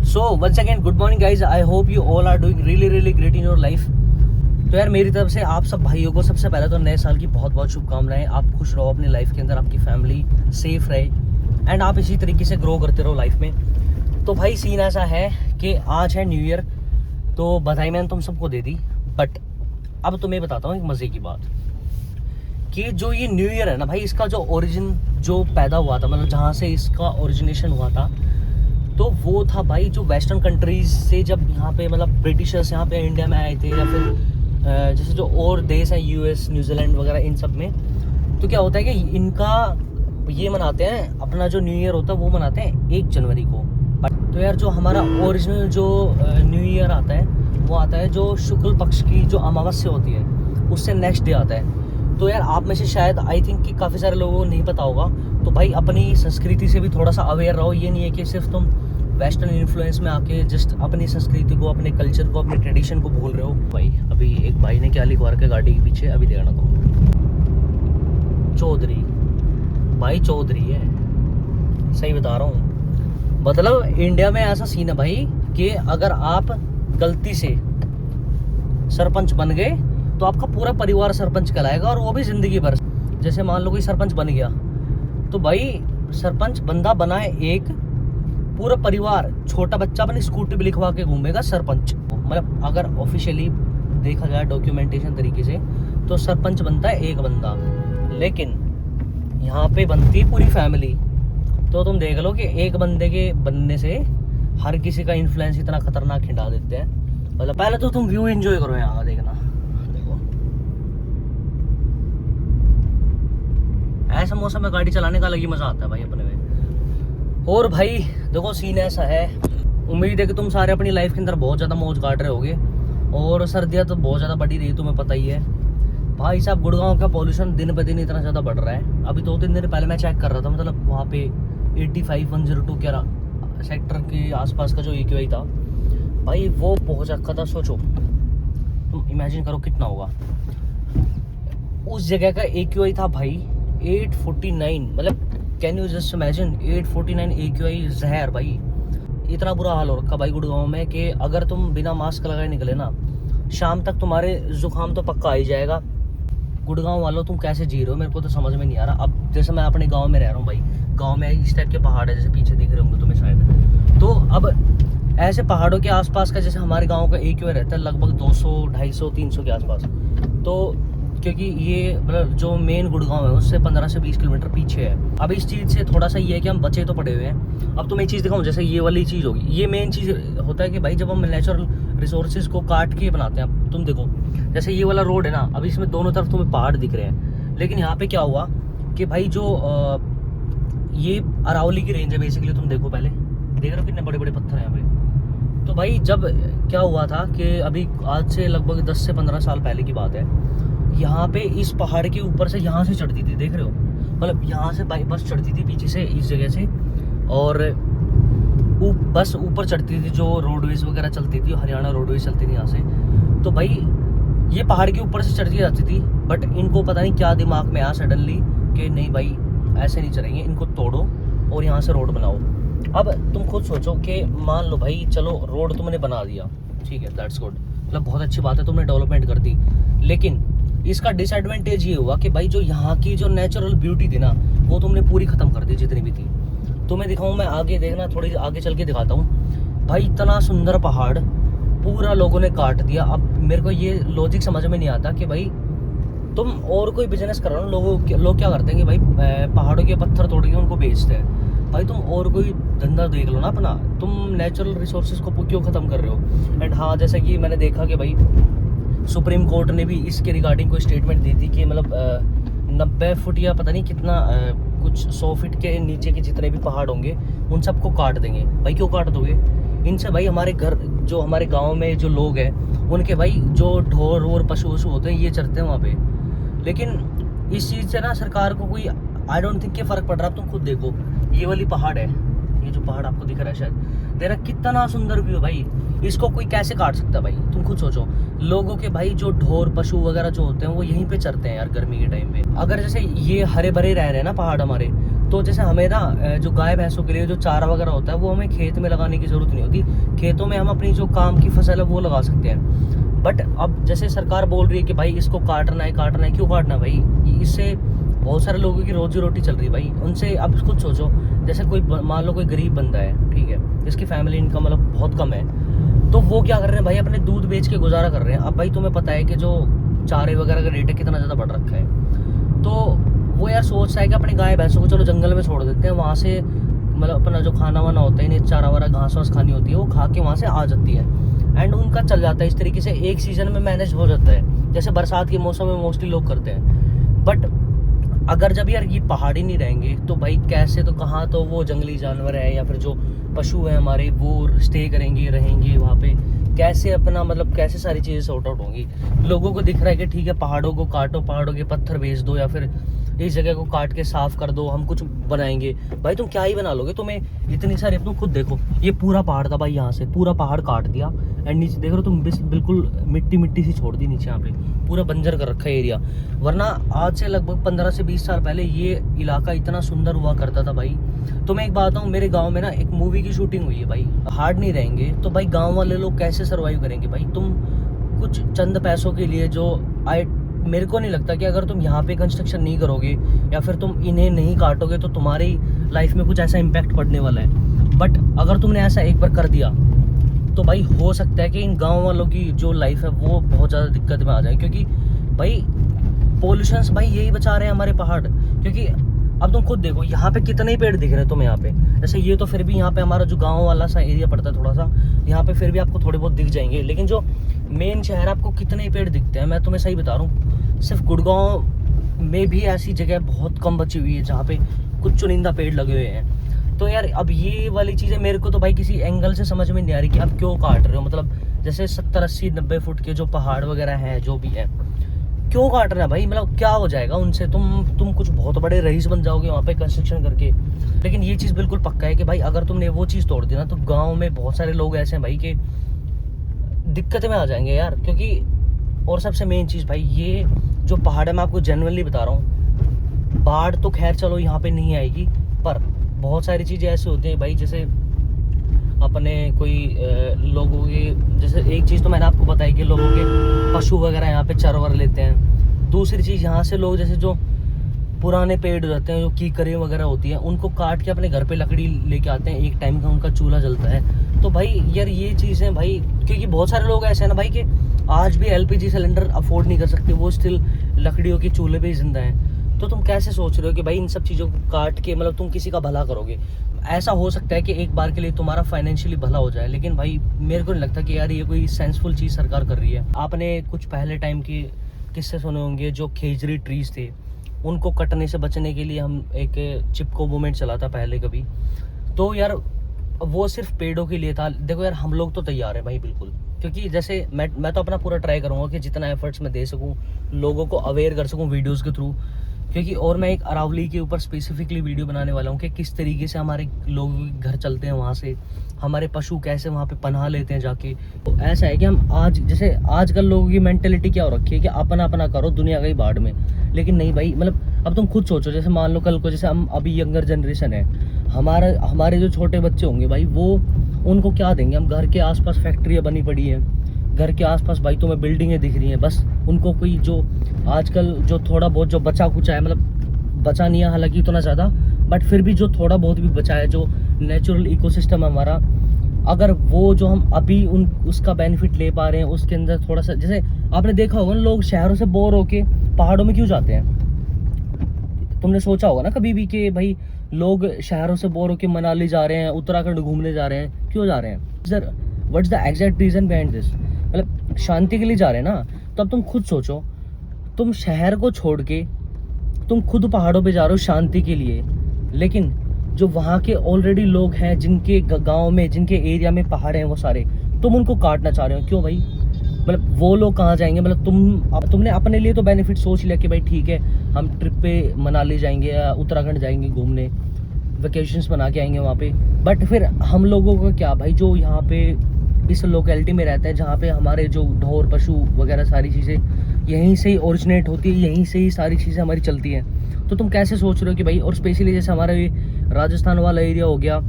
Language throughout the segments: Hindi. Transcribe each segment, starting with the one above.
So once again good morning guys, I hope you all are doing really great in your life. तो यार मेरी तरफ से आप सब भाइयों को सबसे पहले तो नए साल की बहुत बहुत शुभकामनाएं। आप खुश रहो अपनी लाइफ के अंदर, आपकी फैमिली सेफ रहे एंड आप इसी तरीके से ग्रो करते रहो लाइफ में। तो भाई सीन ऐसा है कि आज है न्यू ईयर, तो बधाई मैंने तुम सबको दे दी। बट अब तुम्हें बताता हूँ एक मज़े की बात कि जो ये न्यू ईयर है ना भाई, इसका जो ओरिजिन जो पैदा हुआ था, मतलब जहाँ से इसका ओरिजिनेशन हुआ था, तो वो था भाई जो वेस्टर्न कंट्रीज से जब यहाँ पे मतलब ब्रिटिशर्स यहाँ पे इंडिया में आए थे, या फिर जैसे जो और देश हैं यूएस न्यूजीलैंड वगैरह इन सब में, तो क्या होता है कि इनका ये मनाते हैं अपना जो न्यू ईयर होता है वो मनाते हैं 1 जनवरी को। तो यार जो हमारा ओरिजिनल जो न्यू ईयर आता है वो आता है जो शुक्ल पक्ष की जो अमावस्या होती है उससे नेक्स्ट डे आता है। तो यार आप में से शायद आई थिंक कि काफ़ी सारे लोगों को नहीं पता होगा, तो भाई अपनी संस्कृति से भी थोड़ा सा अवेयर रहो। ये नहीं है कि सिर्फ तुम वेस्टर्न इन्फ्लुएंस में आके जस्ट अपनी संस्कृति को, अपने कल्चर को, अपने ट्रेडिशन को भूल रहे हो। भाई अभी एक भाई ने क्या लिखवा रखा है गाड़ी के पीछे, अभी देखना तुम। चौधरी भाई, चौधरी है, सही बता रहा हूँ। मतलब इंडिया में ऐसा सीन है भाई कि अगर आप गलती से सरपंच बन गए तो आपका पूरा परिवार सरपंच कहलाएगा, और वो भी जिंदगी भर। जैसे मान लो कोई सरपंच बन गया तो भाई सरपंच बंदा बनाए एक, पूरा परिवार, छोटा बच्चा अपनी स्कूटी भी लिखवा के घूमेगा सरपंच। मतलब अगर ऑफिशियली देखा जाए डॉक्यूमेंटेशन तरीके से तो सरपंच बनता है एक बंदा, लेकिन यहाँ पे बनती है पूरी फैमिली। तो तुम देख लो कि एक बंदे के बनने से हर किसी का इन्फ्लुएंस इतना खतरनाक खिंडा देते हैं। मतलब पहले तो तुम व्यू एंजॉय करो, यहाँ देखना, देखो ऐसा मौसम में गाड़ी चलाने का अलग ही मजा आता है भाई अपने में। और भाई देखो सीन ऐसा है, उम्मीद है कि तुम सारे अपनी लाइफ के अंदर बहुत ज़्यादा मौज काट रहे होगे, और सर्दियाँ तो बहुत ज़्यादा बढ़ी रही, तुम्हें पता ही है भाई साहब। गुड़गांव का पॉल्यूशन दिन ब दिन इतना ज़्यादा बढ़ रहा है। अभी 2-3 दिन पहले मैं चेक कर रहा था, मतलब वहाँ पे 85-102 क्या सेक्टर के आसपास का जो EQI था भाई वो पहुँच रखा था। सोचो तुम इमेजिन करो कितना होगा। उस जगह का EQI था भाई 849, मतलब can you just imagine 849 EQI जहर भाई। इतना बुरा हाल हो रखा भाई गुड़गांव में कि अगर तुम बिना मास्क लगाए निकले ना, शाम तक तुम्हारे जुकाम तो पक्का आ ही जाएगा। गुड़गांव वालों तुम कैसे जी रहे हो, मेरे को तो समझ में नहीं आ रहा। अब जैसे मैं अपने गांव में रह रहा हूँ भाई, गांव में इस टाइप के पहाड़ है, जैसे पीछे दिख रहे होंगे तुम्हें शायद। तो अब ऐसे पहाड़ों के आसपास का, जैसे हमारे गांव का EQI रहता है लगभग 200, 250, 300 के आसपास। तो क्योंकि ये मतलब जो मेन गुड़गांव है उससे 15 से 20 किलोमीटर पीछे है। अब इस चीज़ से थोड़ा सा ये है कि हम बचे तो पड़े हुए हैं। अब तुम्हें एक चीज़ दिखाऊँ, जैसे ये वाली चीज़ होगी, ये मेन चीज़ होता है कि भाई जब हम नेचुरल रिसोर्सेज को काट के बनाते हैं। अब तुम देखो जैसे ये वाला रोड है ना, अभी इसमें दोनों तरफ तुम्हें पहाड़ दिख रहे हैं, लेकिन यहाँ पे क्या हुआ कि भाई जो ये अरावली की रेंज है बेसिकली। तुम देखो पहले, देख रहे हो कितने बड़े बड़े पत्थर हैं यहाँ पे। तो भाई जब क्या हुआ था कि अभी आज से लगभग 10 से 15 साल पहले की बात है, यहाँ पे इस पहाड़ के ऊपर से यहाँ से चढ़ती थी, देख रहे हो, मतलब यहाँ से बस चढ़ती थी पीछे से इस जगह से, और बस ऊपर चढ़ती थी जो रोडवेज वगैरह चलती थी, हरियाणा रोडवेज चलती थी यहाँ से। तो भाई ये पहाड़ के ऊपर से चढ़ती जाती थी, बट इनको पता नहीं क्या दिमाग में आया सडनली कि नहीं भाई ऐसे नहीं चलेंगे, इनको तोड़ो और यहाँ से रोड बनाओ। अब तुम खुद सोचो कि मान लो भाई चलो रोड तुमने बना दिया, ठीक है, दैट्स गुड, मतलब बहुत अच्छी बात है, तुमने डेवलपमेंट कर दी। लेकिन इसका डिसएडवांटेज ये हुआ कि भाई जो यहाँ की जो नेचुरल ब्यूटी थी ना वो तुमने पूरी ख़त्म कर दी जितनी भी थी। तुम्हें दिखाऊँ मैं आगे, देखना थोड़ी आगे चल के दिखाता हूँ भाई। इतना सुंदर पहाड़ पूरा लोगों ने काट दिया। अब मेरे को ये लॉजिक समझ में नहीं आता कि भाई तुम और कोई बिजनेस कर रहे हो, लोग क्या करते हैं कि भाई पहाड़ों के पत्थर तोड़ के उनको बेचते हैं। भाई तुम और कोई धंधा देख लो ना अपना, तुम नेचुरल रिसोर्सेज को क्यों ख़त्म कर रहे हो। एंड हाँ, जैसा कि मैंने देखा कि भाई सुप्रीम कोर्ट ने भी इसके रिगार्डिंग कोई स्टेटमेंट दी थी कि मतलब 90 फुट या पता नहीं कितना कुछ 100 फीट के नीचे के जितने भी पहाड़ होंगे उन सबको काट देंगे। भाई क्यों काट दोगे इनसे? भाई हमारे घर जो हमारे गांव में जो लोग हैं उनके भाई जो ढोर और पशु वशु होते हैं ये चरते हैं वहाँ पे। लेकिन इस चीज़ से ना सरकार को कोई आई डोंट थिंक कि फ़र्क पड़ रहा। तुम खुद देखो, ये वाली पहाड़ है, ये जो पहाड़ आपको दिख रहा है शायद, तेरा कितना सुंदर व्यू है भाई, इसको कोई कैसे काट सकता है भाई? तुम खुद सोचो, लोगों के भाई जो ढोर पशु वगैरह जो होते हैं वो यहीं पे चरते हैं यार गर्मी के टाइम पे। अगर जैसे ये हरे भरे रह रहे हैं ना पहाड़ हमारे, तो जैसे हमें ना जो गाय भैंसों के लिए जो चारा वगैरह होता है वो हमें खेत में लगाने की जरूरत नहीं होती, खेतों में हम अपनी जो काम की फसल है वो लगा सकते हैं। बट अब जैसे सरकार बोल रही है कि भाई इसको काटना है, क्यों काटना है भाई? इससे बहुत सारे लोगों की रोजी रोटी चल रही है भाई, उनसे अब खुद सोचो, जैसे कोई मान लो कोई गरीब बंदा है, ठीक है, जिसकी फैमिली इनकम मतलब बहुत कम है, तो वो क्या कर रहे हैं भाई, अपने दूध बेच के गुजारा कर रहे हैं। अब भाई तुम्हें पता है कि जो चारे वगैरह का रेट है कितना ज़्यादा बढ़ रखा है, तो वो यार सोचता है कि अपनी गाय भैंसों को चलो जंगल में छोड़ देते हैं, वहाँ से मतलब अपना जो खाना वाना होता है, इन्हें चारा वारा घास वास खानी होती है, वो खा के वहाँ से आ जाती है एंड उनका चल जाता है। इस तरीके से एक सीज़न में मैनेज हो जाता है, जैसे बरसात के मौसम में मोस्टली लोग करते हैं। बट अगर जब यार ये पहाड़ी नहीं रहेंगे तो भाई कैसे, तो कहाँ तो वो जंगली जानवर है या फिर जो पशु हैं हमारे वो स्टे करेंगे, रहेंगे वहाँ पे, कैसे अपना मतलब कैसे सारी चीज़ें सॉर्ट आउट होंगी? लोगों को दिख रहा है कि ठीक है पहाड़ों को काटो, पहाड़ों के पत्थर बेच दो या फिर इस जगह को काट के साफ कर दो, हम कुछ बनाएंगे। भाई तुम क्या ही बना लोगे? तुम्हें इतनी सारी, तुम खुद देखो, ये पूरा पहाड़ था भाई, यहाँ से पूरा पहाड़ काट दिया एंड नीचे देख रहे हो तुम, बिल्कुल मिट्टी मिट्टी सी छोड़ दी नीचे, यहाँ पे पूरा बंजर कर रखा है एरिया। वरना आज से लगभग 15 से 20 साल पहले ये इलाका इतना सुंदर हुआ करता था भाई। तो मैं एक बात बताऊँ, मेरे गाँव में ना एक मूवी की शूटिंग हुई है भाई। पहाड़ नहीं रहेंगे तो भाई गाँव वाले लोग कैसे सर्वाइव करेंगे भाई? तुम कुछ चंद पैसों के लिए जो मेरे को नहीं लगता कि अगर तुम यहाँ पे कंस्ट्रक्शन नहीं करोगे या फिर तुम इन्हें नहीं काटोगे तो तुम्हारी लाइफ में कुछ ऐसा इम्पैक्ट पड़ने वाला है। बट अगर तुमने ऐसा एक बार कर दिया तो भाई हो सकता है कि इन गांव वालों की जो लाइफ है वो बहुत ज़्यादा दिक्कत में आ जाए, क्योंकि भाई पोल्यूशंस भाई यही बचा रहे हैं हमारे पहाड़। क्योंकि अब तुम खुद देखो यहाँ पे कितने ही पेड़ दिख रहे हैं तुम्हें यहाँ पे, जैसे ये तो फिर भी यहाँ पे हमारा जो गाँव वाला सा एरिया पड़ता है थोड़ा सा, यहाँ पे फिर भी आपको थोड़े बहुत दिख जाएंगे, लेकिन जो मेन शहर आपको कितने ही पेड़ दिखते हैं। मैं तुम्हें सही बता रहा हूँ, सिर्फ गुड़गांव में भी ऐसी जगह बहुत कम बची हुई है जहाँ पे कुछ चुनिंदा पेड़ लगे हुए हैं। तो यार अब ये वाली चीज़ें मेरे को तो भाई किसी एंगल से समझ में नहीं आ रही कि आप क्यों काट रहे हो। मतलब जैसे 70, 80, 90 फुट के जो पहाड़ वगैरह हैं जो भी है, क्यों काट रहे हैं भाई? मतलब क्या हो जाएगा उनसे? तुम कुछ बहुत बड़े रईस बन जाओगे वहाँ पे कंस्ट्रक्शन करके। लेकिन ये चीज़ बिल्कुल पक्का है कि भाई अगर तुमने वो चीज़ तोड़ दी ना तो गाँव में बहुत सारे लोग ऐसे हैं भाई कि दिक्कत में आ जाएंगे यार। क्योंकि और सबसे मेन चीज़ भाई, ये जो पहाड़ है मैं आपको जेन्युइनली बता रहा हूँ, बाढ़ तो खैर चलो यहाँ पे नहीं आएगी, पर बहुत सारी चीज़ें ऐसी होती हैं भाई, जैसे अपने कोई लोगों के, जैसे एक चीज़ तो मैंने आपको बताई कि लोगों के पशु वगैरह यहाँ पे चरवर लेते हैं। दूसरी चीज़, यहाँ से लोग जैसे जो पुराने पेड़ रहते हैं, जो कीकरें वगैरह होती हैं, उनको काट के अपने घर पे लकड़ी लेके आते हैं, एक टाइम का उनका चूल्हा जलता है। तो भाई यार ये चीज़ें भाई, क्योंकि बहुत सारे लोग ऐसे हैं ना भाई कि आज भी LPG सिलेंडर अफोर्ड नहीं कर सकते, वो स्टिल लकड़ियों के चूल्हे पे ही जिंदा हैं। तो तुम कैसे सोच रहे हो कि भाई इन सब चीज़ों को काट के मतलब तुम किसी का भला करोगे? ऐसा हो सकता है कि एक बार के लिए तुम्हारा फाइनेंशियली भला हो जाए, लेकिन भाई मेरे को नहीं लगता कि यार ये कोई सेंसफुल चीज़ सरकार कर रही है। आपने कुछ पहले टाइम के किस्से सुने होंगे, जो खेजड़ी ट्रीज थे उनको कटने से बचने के लिए हम एक चिपको मूवमेंट चला था पहले कभी। तो यार वो सिर्फ पेड़ों के लिए था। देखो यार हम लोग तो तैयार हैं भाई बिल्कुल, क्योंकि जैसे मैं तो अपना पूरा ट्राई करूँगा कि जितना एफर्ट्स मैं दे सकूँ, लोगों को अवेयर कर सकूँ वीडियोज़ के थ्रू। क्योंकि और मैं एक अरावली के ऊपर स्पेसिफिकली वीडियो बनाने वाला हूँ कि किस तरीके से हमारे लोग घर चलते हैं, वहाँ से हमारे पशु कैसे वहाँ पे पनाह लेते हैं जाके। तो ऐसा है कि हम आज, जैसे आजकल लोगों की मेंटेलिटी क्या हो रखी है कि अपना अपना करो दुनिया का ही बाढ़ में। लेकिन नहीं भाई, मतलब अब तुम खुद सोचो, जैसे मान लो कल को, जैसे हम अभी यंगर जनरेशन है, हमारे जो छोटे बच्चे होंगे भाई, वो उनको क्या देंगे हम? घर के आसपास फैक्ट्रियाँ बनी पड़ी है, घर के आसपास भाई तुम्हें बिल्डिंगें दिख रही हैं, बस उनको कोई जो आजकल जो थोड़ा बहुत जो बचा कुचा है, मतलब बचा नहीं है हालांकि इतना ज़्यादा, बट फिर भी जो थोड़ा बहुत भी बचा है, जो नेचुरल इकोसिस्टम है हमारा, अगर वो जो हम अभी उसका बेनिफिट ले पा रहे हैं, उसके अंदर थोड़ा सा, जैसे आपने देखा होगा ना, लोग शहरों से बोर होके पहाड़ों में क्यों जाते हैं? तुमने सोचा होगा ना कभी भी कि भाई लोग शहरों से बोर होके मनाली जा रहे हैं, उत्तराखंड घूमने जा रहे हैं, क्यों जा रहे हैं? Sir what is the exact reason behind this? मतलब शांति के लिए जा रहे हैं ना। तो अब तुम खुद सोचो, तुम शहर को छोड़ के तुम खुद पहाड़ों पे जा रहे हो शांति के लिए, लेकिन जो वहाँ के ऑलरेडी लोग हैं, जिनके गांव में, जिनके एरिया में पहाड़ हैं, वो सारे तुम उनको काटना चाह रहे हो, क्यों भाई? मतलब वो लोग कहाँ जाएंगे? मतलब तुमने अपने लिए तो बेनिफिट सोच लिया कि भाई ठीक है हम ट्रिप पे मनाली जाएंगे या उत्तराखंड जाएंगे घूमने, वेकेशंस बना के आएंगे वहाँ पे। बट फिर हम लोगों का क्या भाई, जो यहाँ पे इस लोकेलिटी में रहते हैं, जहाँ पे हमारे जो ढोर पशु वगैरह सारी चीज़ें यहीं से ही ओरिजिनेट होती है, यहीं से ही सारी चीज़ें हमारी चलती हैं। तो तुम कैसे सोच रहे हो कि भाई, और स्पेशली जैसे हमारा ये राजस्थान वाला एरिया हो गया,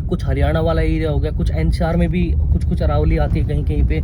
कुछ हरियाणा वाला एरिया हो गया, कुछ एनसीआर में भी कुछ कुछ अरावली आती है कहीं कहीं पे,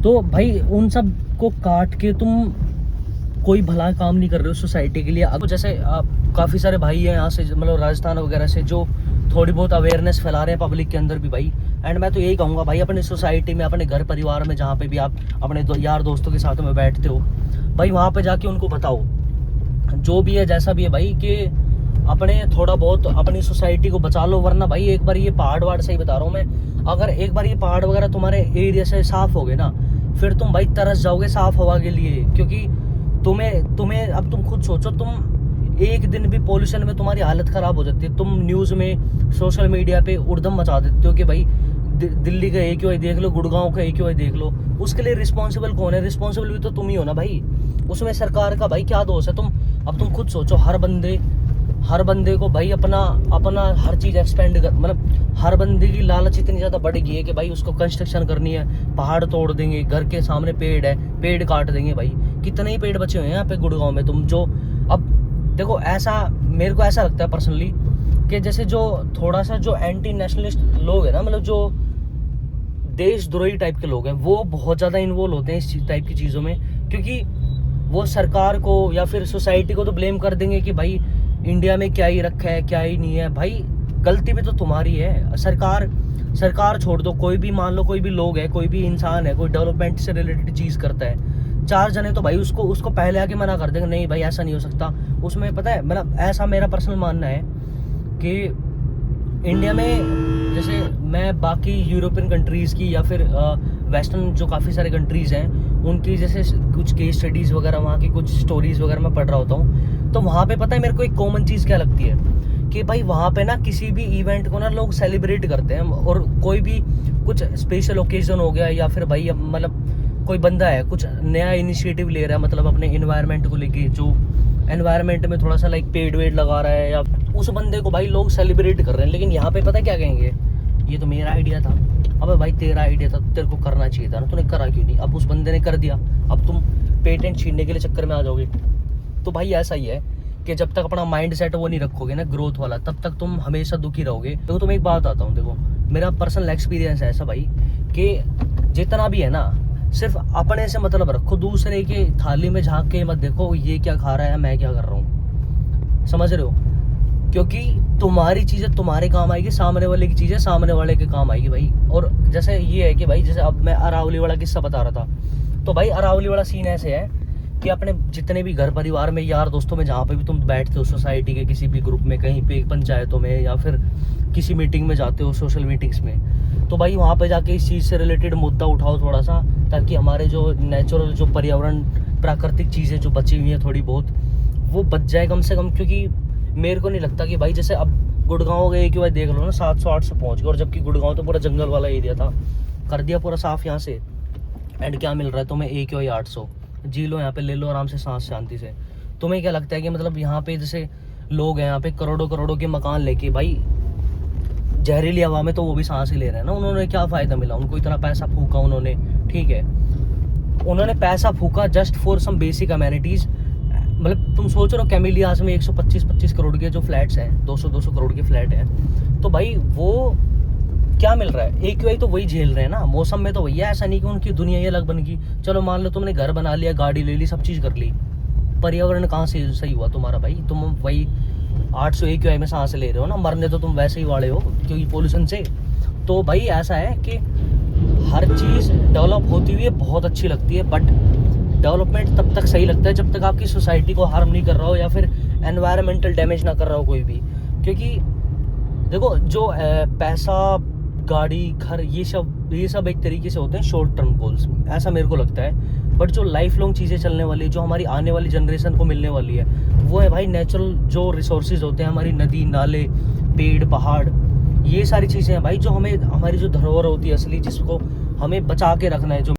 तो भाई उन सब को काट के तुम कोई भला काम नहीं कर रहे हो सोसाइटी के लिए। अब जैसे काफ़ी सारे भाई हैं यहाँ से, मतलब राजस्थान वगैरह से, जो थोड़ी बहुत अवेयरनेस फैला रहे हैं पब्लिक के अंदर भी भाई। एंड मैं तो यही कहूँगा भाई, अपने सोसाइटी में, अपने घर परिवार में, जहाँ पे भी आप अपने यार दोस्तों के साथ में बैठते हो भाई, वहाँ पे जाके उनको बताओ, जो भी है जैसा भी है भाई, कि अपने थोड़ा बहुत अपनी सोसाइटी को बचा लो। वरना भाई एक बार ये पहाड़ वाड़ से ही बता रहा हूँ मैं, अगर एक बार ये पहाड़ वगैरह तुम्हारे एरिया से साफ हो गए ना, फिर तुम भाई तरस जाओगे साफ हवा के लिए। क्योंकि तुम्हें अब तुम खुद सोचो, तुम एक दिन भी पोल्यूशन में तुम्हारी हालत ख़राब हो जाती है। तुम न्यूज़ में, सोशल मीडिया पे उड़दम मचा देते हो कि भाई दिल्ली का AQI देख लो, गुड़गांव का AQI देख लो। उसके लिए रिस्पॉन्सिबल कौन है? रिस्पॉन्सिबल भी तो तुम ही हो ना भाई। उसमें सरकार का भाई क्या दोष है? तुम खुद सोचो, हर बंदे को भाई अपना हर चीज़ एक्सपेंड कर, मतलब हर बंदे की लालच इतनी ज़्यादा बढ़ गई है कि भाई उसको कंस्ट्रक्शन करनी है, पहाड़ तोड़ देंगे, घर के सामने पेड़ है, पेड़ काट देंगे भाई। कितने ही पेड़ बचे हुए हैं यहाँ पे गुड़गांव में। तुम जो अब देखो, ऐसा मेरे को ऐसा लगता है पर्सनली कि जैसे जो थोड़ा सा जो एंटी नेशनलिस्ट लोग हैं ना, मतलब जो देशद्रोही टाइप के लोग हैं, वो बहुत ज़्यादा इन्वॉल्व होते हैं इस टाइप की चीज़ों में। क्योंकि वो सरकार को या फिर सोसाइटी को तो ब्लेम कर देंगे कि भाई इंडिया में क्या ही रखा है, क्या ही नहीं है। भाई गलती भी तो तुम्हारी है। सरकार छोड़ दो, कोई भी मान लो, कोई भी लोग है, कोई भी इंसान है, कोई डेवलपमेंट से रिलेटेड चीज़ करता है, 4 जने तो भाई उसको पहले आके मना कर देंगे, नहीं भाई ऐसा नहीं हो सकता। उसमें पता है, मतलब ऐसा मेरा पर्सनल मानना है कि इंडिया में, जैसे मैं बाकी यूरोपियन कंट्रीज़ की या फिर वेस्टर्न जो काफ़ी सारे कंट्रीज़ हैं, उनकी जैसे कुछ केस स्टडीज़ वगैरह, वहाँ की कुछ स्टोरीज़ वगैरह मैं पढ़ रहा होता हूँ, तो वहाँ पे पता है मेरे को एक कॉमन चीज़ क्या लगती है कि भाई वहाँ पे ना किसी भी इवेंट को ना लोग सेलिब्रेट करते हैं। और कोई भी कुछ स्पेशल ओकेजन हो गया, या फिर भाई मतलब कोई बंदा है कुछ नया इनिशिएटिव ले रहा है, मतलब अपने इन्वायरमेंट को लेके, जो एनवायरनमेंट में थोड़ा सा लाइक पेड़ वेड़ लगा रहा है, या उस बंदे को भाई लोग सेलिब्रेट कर रहे हैं। लेकिन यहाँ पे पता है क्या कहेंगे, ये तो मेरा आइडिया था। अबे भाई तेरा आइडिया था, तेरे को करना चाहिए था ना, तूने करा क्यों नहीं? अब उस बंदे ने कर दिया, अब तुम पेटेंट छीनने के लिए चक्कर में आ जाओगे। तो भाई ऐसा ही है कि जब तक अपना माइंड सेट वो नहीं रखोगे ना ग्रोथ वाला, तब तक तुम हमेशा दुखी रहोगे। तो तुम्हें एक बात आता हूँ, देखो मेरा पर्सनल एक्सपीरियंस है ऐसा भाई, कि जितना भी है ना, सिर्फ अपने से मतलब रखो, दूसरे के थाली में झांक के मत देखो ये क्या खा रहा है, मैं क्या कर रहा हूँ। समझ रहे हो? क्योंकि तुम्हारी चीज़ें तुम्हारे काम आएगी, सामने वाले की चीज़ें सामने वाले के काम आएगी भाई। और जैसे ये है कि भाई, जैसे अब मैं अरावली वाला किस्सा बता रहा था, तो भाई अरावली वाला सीन ऐसे है कि अपने जितने भी घर परिवार में, यार दोस्तों में, जहाँ पे भी तुम बैठते हो, सोसाइटी के किसी भी ग्रुप में, कहीं पे पंचायतों में, या फिर किसी मीटिंग में जाते हो, सोशल मीटिंग्स में, तो भाई वहाँ पे जाके इस चीज़ से रिलेटेड मुद्दा उठाओ थोड़ा सा, ताकि हमारे जो नेचुरल, जो पर्यावरण, प्राकृतिक चीज़ें जो बची हुई हैं थोड़ी बहुत, वो बच जाए कम से कम। क्योंकि मेरे को नहीं लगता कि भाई, जैसे अब गुड़गांव गए कि भाई देख लो ना, 700-800 पहुँच गए, और जबकि गुड़गांव तो पूरा जंगल वाला एरिया था, कर दिया पूरा साफ यहाँ से। एंड क्या मिल रहा है तुम्हें? AQI 800, जी लो यहाँ पे, ले लो आराम से सांस शांति से। तुम्हें क्या लगता है कि मतलब यहाँ पे जैसे लोग हैं, यहाँ पे करोड़ों के मकान लेके भाई जहरीली हवा में तो वो भी सांस ही ले रहे हैं ना, उन्होंने क्या फ़ायदा मिला? उनको इतना पैसा फूका उन्होंने, ठीक है, उन्होंने पैसा फूका just for some basic amenities. मतलब तुम सोच रहे हो कैमिलियाज में 125 करोड़ के जो फ्लैट्स हैं, 200 करोड़ के फ्लैट हैं, तो भाई वो क्या मिल रहा है? AQI तो वही झेल रहे हैं ना, मौसम में तो वही है। ऐसा नहीं कि उनकी दुनिया ही अलग बन गई। चलो मान लो तुमने घर बना लिया, गाड़ी ले ली, सब चीज़ कर ली, पर्यावरण कहाँ से सही हुआ तुम्हारा भाई? तुम वही 800 AQI में सांस ले रहे हो ना, मरने तो तुम वैसे ही वाले हो क्योंकि पोल्यूशन से। तो भाई ऐसा है कि हर चीज़ डेवलप होती हुई बहुत अच्छी लगती है, बट डेवलपमेंट तब तक सही लगता है जब तक आपकी सोसाइटी को हार्म नहीं कर रहा हो, या फिर एनवायरमेंटल डैमेज ना कर रहा हो कोई भी। क्योंकि देखो, जो पैसा, गाड़ी, घर, ये सब एक तरीके से होते हैं शॉर्ट टर्म गोल्स, ऐसा मेरे को लगता है। बट जो लाइफ लॉन्ग चीज़ें चलने वाली, जो हमारी आने वाली जनरेशन को मिलने वाली है, वो है भाई नेचुरल जो रिसोर्सेज होते हैं, हमारी नदी नाले, पेड़ पहाड़, ये सारी चीज़ें हैं भाई, जो हमें, हमारी जो धरोहर होती है असली, जिसको हमें बचा के रखना है। जो